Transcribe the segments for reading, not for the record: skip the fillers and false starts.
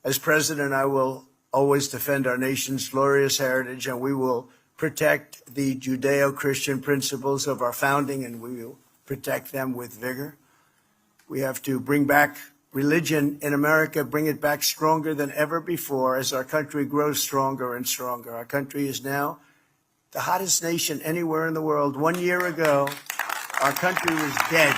As president, I will always defend our nation's glorious heritage, and we will protect the Judeo-Christian principles of our founding, and we will protect them with vigor. We have to bring back religion in America, bring it back stronger than ever before as our country grows stronger and stronger. Our country is now the hottest nation anywhere in the world. 1 year ago, our country was dead.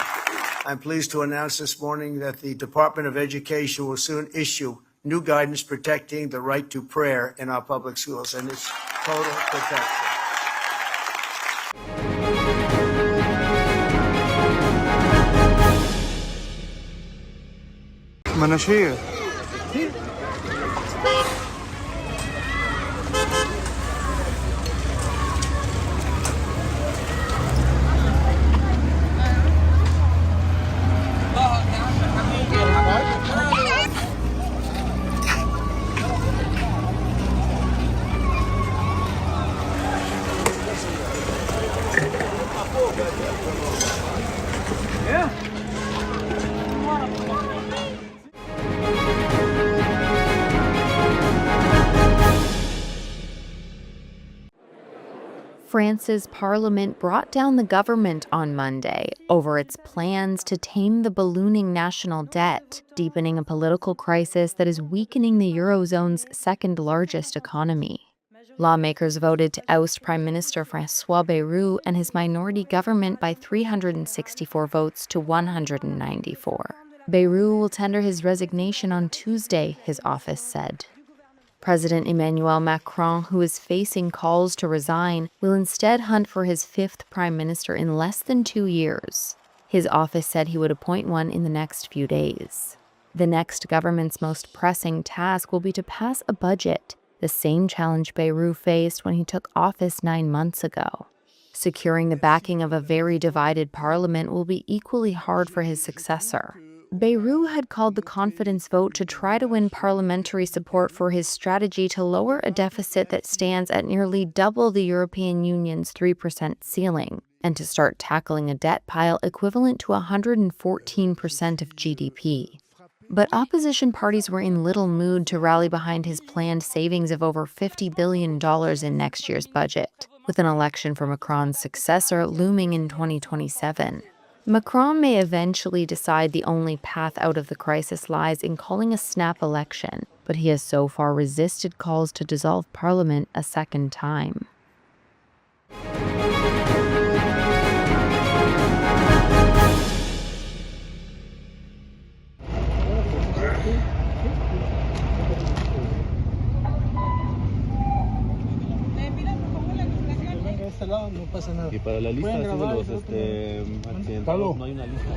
I'm pleased to announce this morning that the Department of Education will soon issue new guidance protecting the right to prayer in our public schools, and it's total protection. مناشير France's parliament brought down the government on Monday over its plans to tame the ballooning national debt, deepening a political crisis that is weakening the Eurozone's second-largest economy. Lawmakers voted to oust Prime Minister François Bayrou and his minority government by 364 votes to 194. Bayrou will tender his resignation on Tuesday, his office said. President Emmanuel Macron, who is facing calls to resign, will instead hunt for his fifth prime minister in less than 2 years. His office said he would appoint one in the next few days. The next government's most pressing task will be to pass a budget, the same challenge Bayrou faced when he took office 9 months ago. Securing the backing of a very divided parliament will be equally hard for his successor. Bayrou had called the confidence vote to try to win parliamentary support for his strategy to lower a deficit that stands at nearly double the European Union's 3% ceiling, and to start tackling a debt pile equivalent to 114% of GDP. But opposition parties were in little mood to rally behind his planned savings of over $50 billion in next year's budget, with an election for Macron's successor looming in 2027. Macron may eventually decide the only path out of the crisis lies in calling a snap election, but he has so far resisted calls to dissolve parliament a second time. No pasa nada. Y para la lista de los accidentados no hay una lista.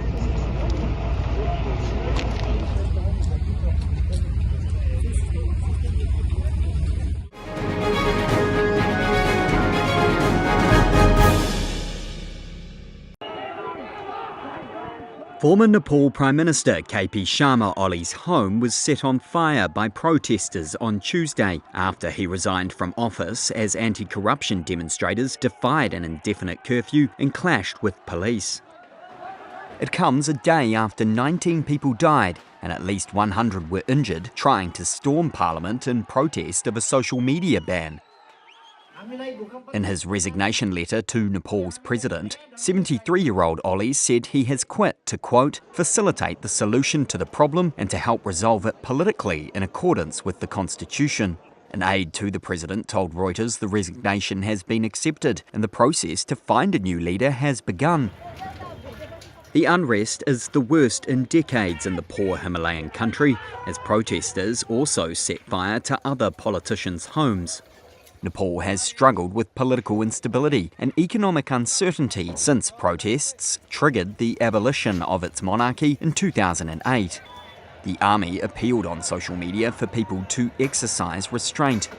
Former Nepal Prime Minister KP Sharma Oli's home was set on fire by protesters on Tuesday after he resigned from office as anti-corruption demonstrators defied an indefinite curfew and clashed with police. It comes a day after 19 people died and at least 100 were injured trying to storm Parliament in protest of a social media ban. In his resignation letter to Nepal's president, 73-year-old Oli said he has quit to, quote, facilitate the solution to the problem and to help resolve it politically in accordance with the constitution. An aide to the president told Reuters the resignation has been accepted and the process to find a new leader has begun. The unrest is the worst in decades in the poor Himalayan country, as protesters also set fire to other politicians' homes. Nepal has struggled with political instability and economic uncertainty since protests triggered the abolition of its monarchy in 2008. The army appealed on social media for people to exercise restraint.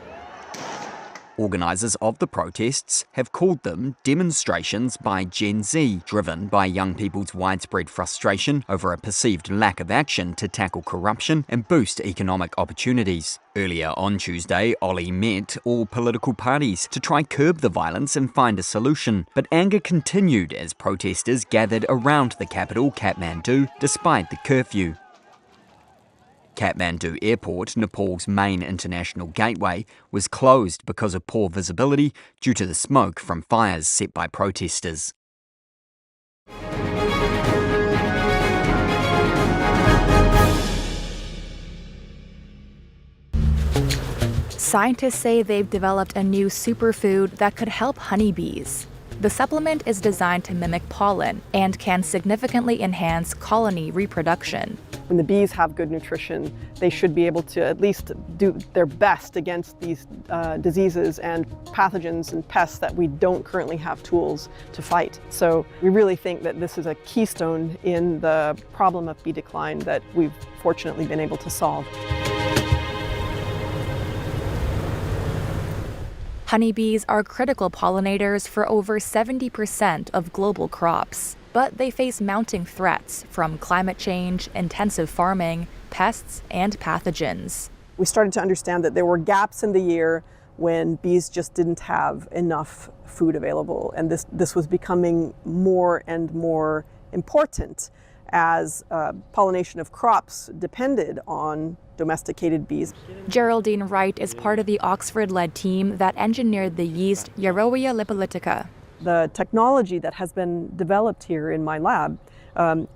Organisers of the protests have called them demonstrations by Gen Z, driven by young people's widespread frustration over a perceived lack of action to tackle corruption and boost economic opportunities. Earlier on Tuesday, Oli met all political parties to try curb the violence and find a solution, but anger continued as protesters gathered around the capital, Kathmandu, despite the curfew. Kathmandu Airport, Nepal's main international gateway, was closed because of poor visibility due to the smoke from fires set by protesters. Scientists say they've developed a new superfood that could help honeybees. The supplement is designed to mimic pollen and can significantly enhance colony reproduction. When the bees have good nutrition, they should be able to at least do their best against these diseases and pathogens and pests that we don't currently have tools to fight. So we really think that this is a keystone in the problem of bee decline that we've fortunately been able to solve. Honeybees are critical pollinators for over 70% of global crops, but they face mounting threats from climate change, intensive farming, pests, and pathogens. We started to understand that there were gaps in the year when bees just didn't have enough food available, and this was becoming more and more important as pollination of crops depended on domesticated bees. Geraldine Wright is part of the Oxford-led team that engineered the yeast Yerowia lipolytica. The technology that has been developed here in my lab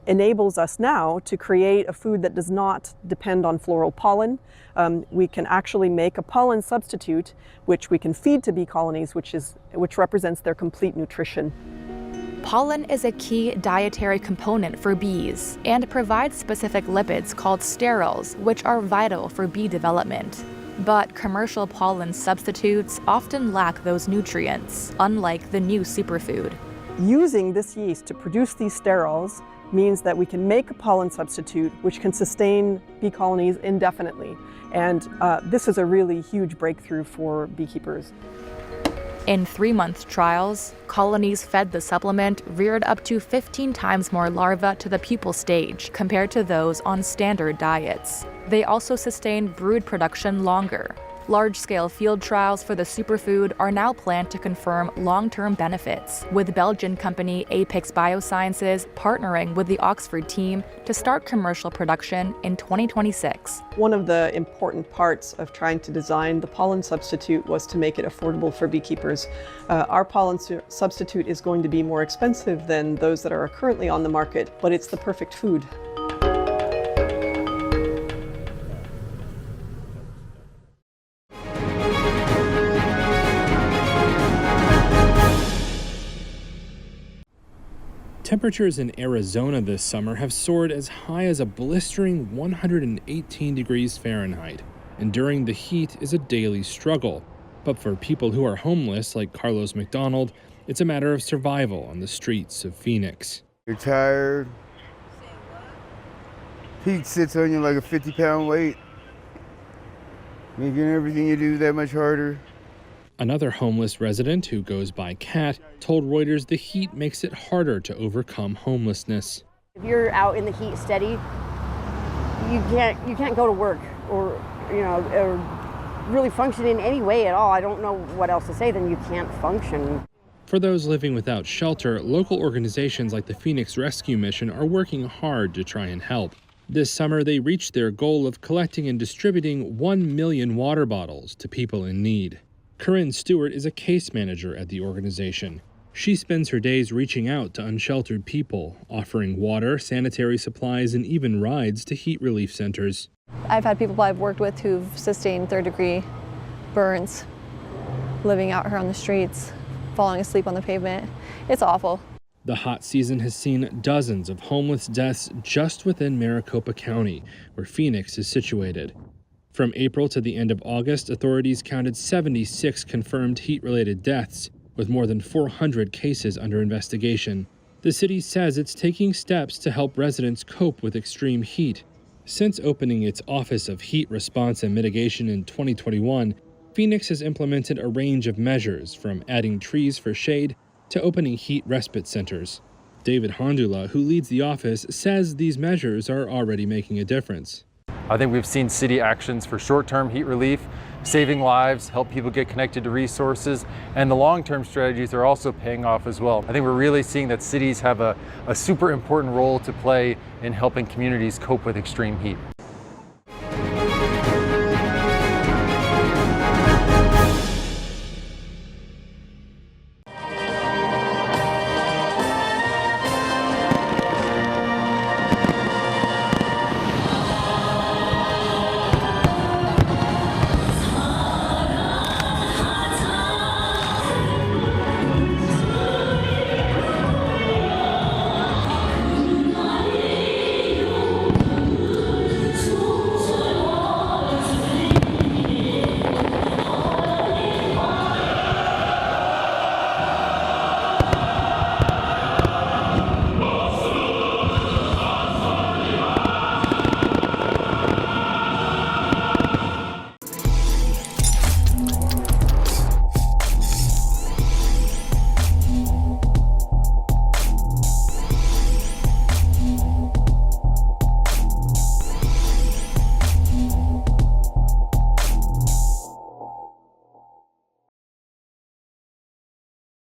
enables us now to create a food that does not depend on floral pollen. We can actually make a pollen substitute, which we can feed to bee colonies, which represents their complete nutrition. Pollen is a key dietary component for bees and provides specific lipids called sterols, which are vital for bee development. But commercial pollen substitutes often lack those nutrients, unlike the new superfood. Using this yeast to produce these sterols means that we can make a pollen substitute which can sustain bee colonies indefinitely. And this is a really huge breakthrough for beekeepers. In 3-month trials, colonies fed the supplement reared up to 15 times more larvae to the pupal stage compared to those on standard diets. They also sustained brood production longer. Large-scale field trials for the superfood are now planned to confirm long-term benefits, with Belgian company Apex Biosciences partnering with the Oxford team to start commercial production in 2026. One of the important parts of trying to design the pollen substitute was to make it affordable for beekeepers. Our pollen substitute is going to be more expensive than those that are currently on the market, but it's the perfect food. Temperatures in Arizona this summer have soared as high as a blistering 118 degrees Fahrenheit. Enduring the heat is a daily struggle. But for people who are homeless, like Carlos McDonald, it's a matter of survival on the streets of Phoenix. You're tired. Heat sits on you like a 50-pound weight, making everything you do that much harder. Another homeless resident, who goes by Kat, told Reuters the heat makes it harder to overcome homelessness. If you're out in the heat steady, you can't go to work or really function in any way at all. I don't know what else to say than you can't function. For those living without shelter, local organizations like the Phoenix Rescue Mission are working hard to try and help. This summer, they reached their goal of collecting and distributing 1 million water bottles to people in need. Corinne Stewart is a case manager at the organization. She spends her days reaching out to unsheltered people, offering water, sanitary supplies, and even rides to heat relief centers. I've had people I've worked with who've sustained third-degree burns, living out here on the streets, falling asleep on the pavement. It's awful. The hot season has seen dozens of homeless deaths just within Maricopa County, where Phoenix is situated. From April to the end of August, authorities counted 76 confirmed heat-related deaths, with more than 400 cases under investigation. The city says it's taking steps to help residents cope with extreme heat. Since opening its Office of Heat Response and Mitigation in 2021, Phoenix has implemented a range of measures, from adding trees for shade to opening heat respite centers. David Hondula, who leads the office, says these measures are already making a difference. I think we've seen city actions for short-term heat relief, saving lives, help people get connected to resources, and the long-term strategies are also paying off as well. I think we're really seeing that cities have a super important role to play in helping communities cope with extreme heat.